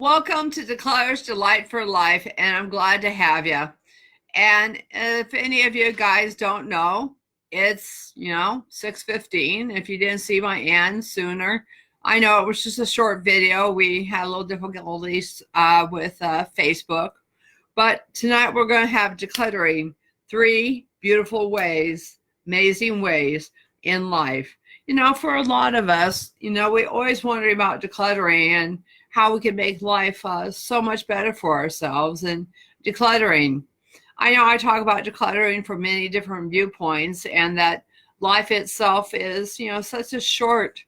Welcome to Declutter's Delight for Life, and I'm glad to have you. And if any of you guys don't know, it's 6:15. If you didn't see my end sooner, I know it was just a short video. We had a little difficulties with Facebook, but tonight we're going to have decluttering, three beautiful ways, amazing ways in life. For a lot of us, we always wonder about decluttering and how we can make life so much better for ourselves. And decluttering, I know I talk about decluttering from many different viewpoints, and that life itself is, such a short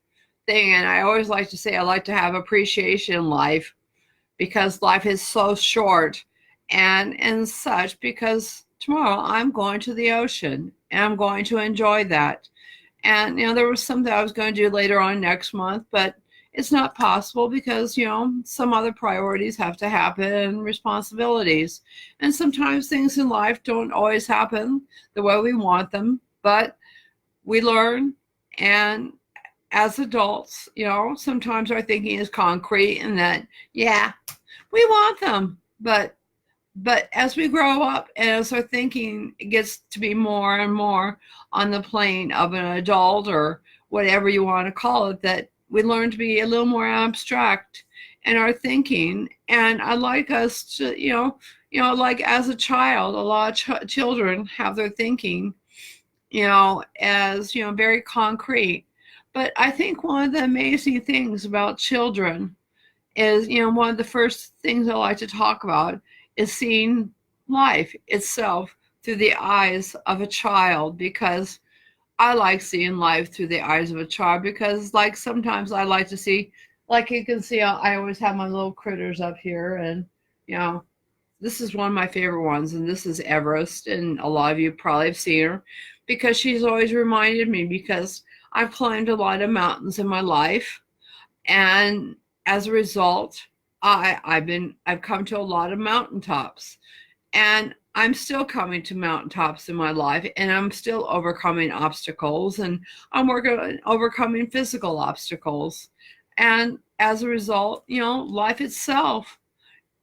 thing. And I always like to say I like to have appreciation in life because life is so short, and such, because tomorrow I'm going to the ocean and I'm going to enjoy that. And there was something I was going to do later on next month, but it's not possible because some other priorities have to happen and responsibilities. And sometimes things in life don't always happen the way we want them, but we learn. And as adults, sometimes our thinking is concrete and that, yeah, we want them, but as we grow up and as our thinking gets to be more and more on the plane of an adult, or whatever you want to call it, that we learn to be a little more abstract in our thinking. And I like us to, like as a child, a lot of children have their thinking, as, very concrete. But I think one of the amazing things about children is, one of the first things I like to talk about is seeing life itself through the eyes of a child, because I like seeing life through the eyes of a child, because like sometimes I like to see, like you can see, I always have my little critters up here, and this is one of my favorite ones, and this is Everest, and a lot of you probably have seen her because she's always reminded me, because I've climbed a lot of mountains in my life, and as a result, I've come to a lot of mountaintops, and I'm still coming to mountaintops in my life, and I'm still overcoming obstacles, and I'm working on overcoming physical obstacles. And as a result, life itself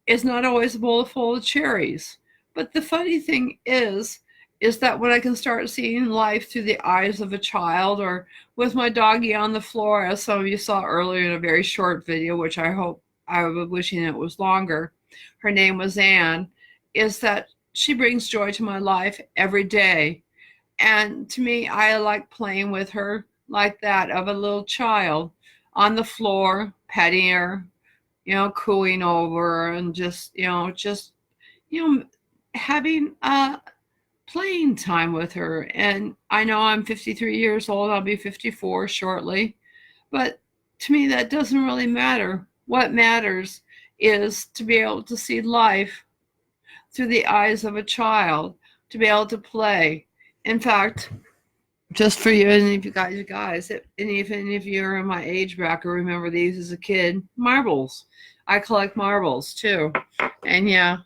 is not always a bowl full of cherries. But the funny thing is that when I can start seeing life through the eyes of a child, or with my doggie on the floor, as some of you saw earlier in a very short video, which I was wishing it was longer. Her name was Anne, is that she brings joy to my life every day. And to me, I like playing with her like that, of a little child on the floor, petting her, cooing over her, and having playing time with her. And I know I'm 53 years old. I'll be 54 shortly. But to me, that doesn't really matter. What matters is to be able to see life through the eyes of a child, to be able to play. In fact, just for you, and if you guys, and if any of you are in my age bracket, remember these as a kid, marbles. I collect marbles too. And yeah,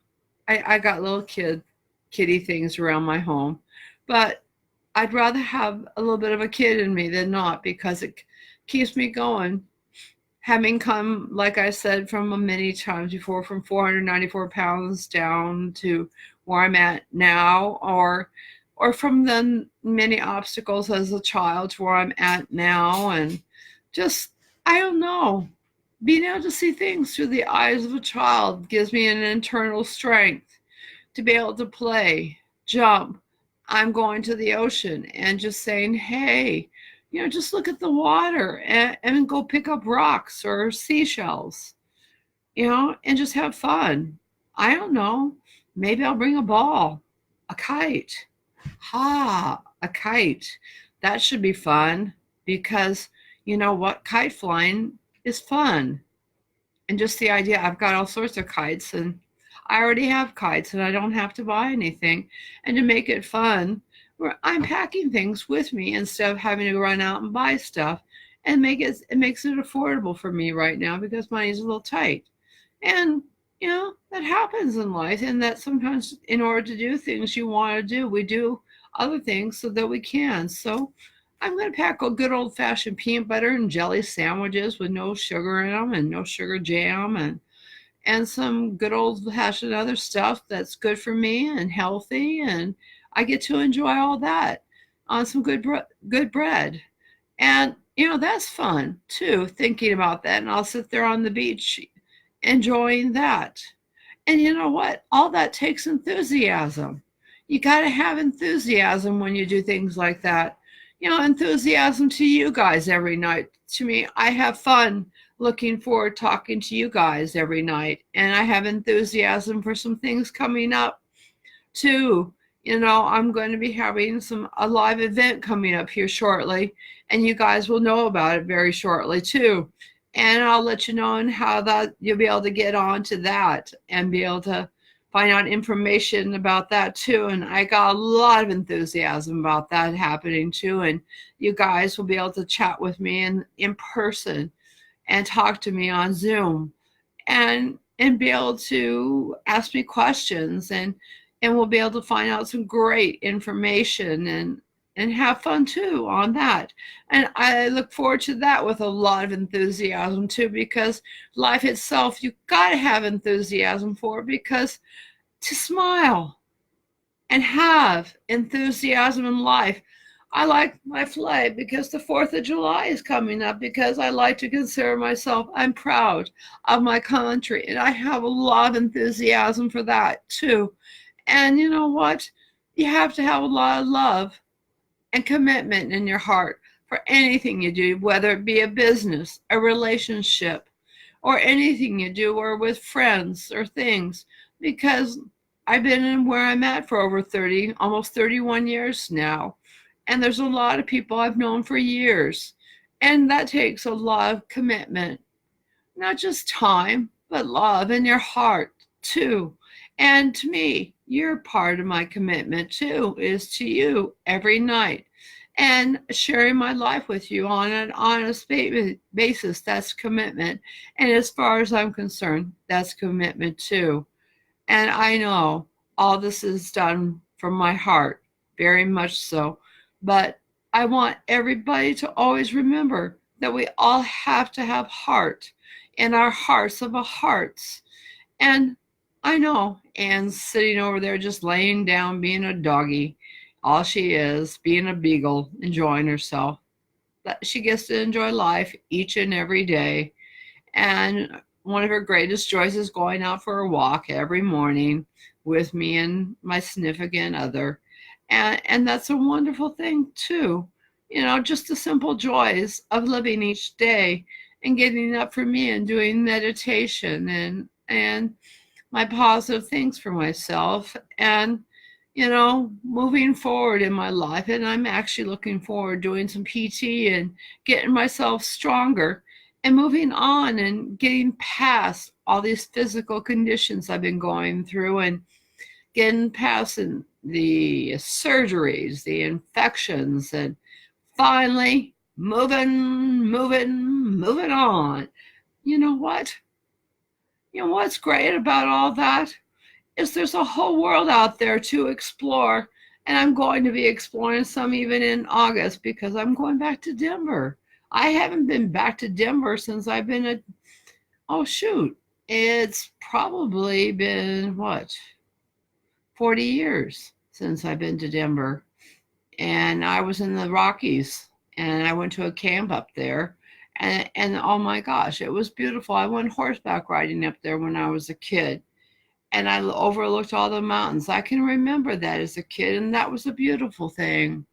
I got little kitty things around my home. But I'd rather have a little bit of a kid in me than not, because it keeps me going. Having come, like I said, from many times before, from 494 pounds down to where I'm at now, or from the many obstacles as a child to where I'm at now, and just, I don't know, being able to see things through the eyes of a child gives me an internal strength to be able to play, jump. I'm going to the ocean and just saying, hey, just look at the water, and go pick up rocks or seashells, and just have fun. I don't know. Maybe I'll bring a ball, a kite. A kite. That should be fun, because you know what? Kite flying is fun. And just the idea, I've got all sorts of kites, and I already have kites, and I don't have to buy anything. And to make it fun, I'm packing things with me instead of having to run out and buy stuff, and it makes it affordable for me right now, because money's a little tight. And that happens in life, and that sometimes in order to do things you want to do, we do other things so that we can. So I'm going to pack a good old-fashioned peanut butter and jelly sandwiches with no sugar in them and no sugar jam, and some good old fashioned other stuff that's good for me and healthy, and I get to enjoy all that on some good bread. And that's fun too, thinking about that. And I'll sit there on the beach enjoying that. And you know what? All that takes enthusiasm. You got to have enthusiasm when you do things like that. Enthusiasm to you guys every night. To me, I have fun looking forward talking to you guys every night. And I have enthusiasm for some things coming up too. I'm going to be having a live event coming up here shortly, and you guys will know about it very shortly too. And I'll let you know and how that you'll be able to get on to that and be able to find out information about that too. And I got a lot of enthusiasm about that happening too. And you guys will be able to chat with me in person and talk to me on Zoom and be able to ask me questions, and we'll be able to find out some great information and have fun too on that. And I look forward to that with a lot of enthusiasm too, because life itself, you got to have enthusiasm for, because to smile and have enthusiasm in life. I like my flag because the 4th of July is coming up, because I like to consider myself, I'm proud of my country, and I have a lot of enthusiasm for that too. And you know what? You have to have a lot of love and commitment in your heart for anything you do, whether it be a business, a relationship, or anything you do, or with friends or things, because I've been in where I'm at for over 30, almost 31 years now. And there's a lot of people I've known for years. And that takes a lot of commitment, not just time, but love in your heart too. And to me, you're part of my commitment too, is to you every night. And sharing my life with you on an honest basis, that's commitment. And as far as I'm concerned, that's commitment too. And I know all this is done from my heart, very much so. But I want everybody to always remember that we all have to have heart in our hearts of our hearts. And I know Anne's sitting over there just laying down, being a doggy. All she is, being a beagle, enjoying herself. That she gets to enjoy life each and every day. And one of her greatest joys is going out for a walk every morning with me and my significant other. And that's a wonderful thing too. Just the simple joys of living each day and getting up for me and doing meditation and my positive things for myself, and moving forward in my life. And I'm actually looking forward doing some PT and getting myself stronger and moving on and getting past all these physical conditions I've been going through, and getting past the surgeries, the infections, and finally moving on. You know what? What's great about all that is there's a whole world out there to explore. And I'm going to be exploring some even in August, because I'm going back to Denver. I haven't been back to Denver since I've been it's probably been 40 years since I've been to Denver. And I was in the Rockies, and I went to a camp up there. And oh my gosh, it was beautiful. I went horseback riding up there when I was a kid, and I overlooked all the mountains. I can remember that as a kid, and that was a beautiful thing.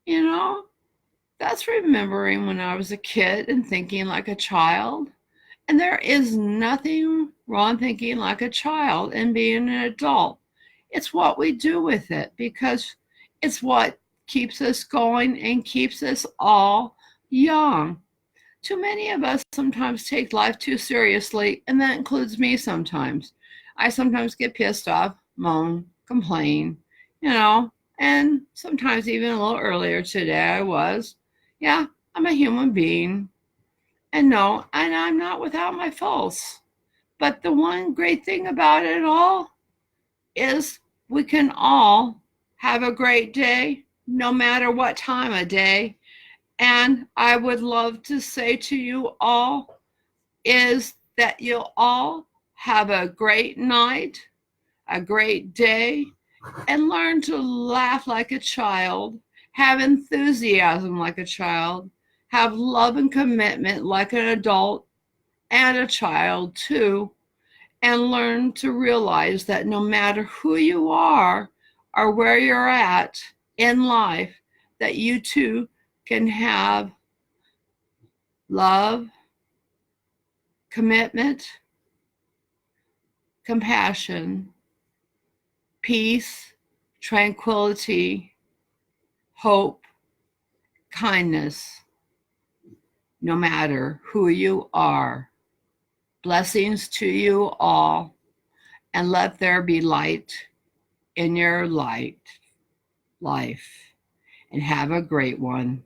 That's remembering when I was a kid and thinking like a child. And there is nothing wrong thinking like a child and being an adult. It's what we do with it, because it's what keeps us going and keeps us all young. Too many of us sometimes take life too seriously, and that includes me sometimes. I sometimes get pissed off, moan, complain, and sometimes even a little earlier today I was. Yeah, I'm a human being. And no, and I'm not without my faults. But the one great thing about it all is we can all have a great day, no matter what time of day. And I would love to say to you all is that you'll all have a great night, a great day, and learn to laugh like a child, have enthusiasm like a child, have love and commitment like an adult and a child too, and learn to realize that no matter who you are or where you're at in life, that you too can have love, commitment, compassion, peace, tranquility, hope, kindness, no matter who you are. Blessings to you all, and let there be light in your life, and have a great one.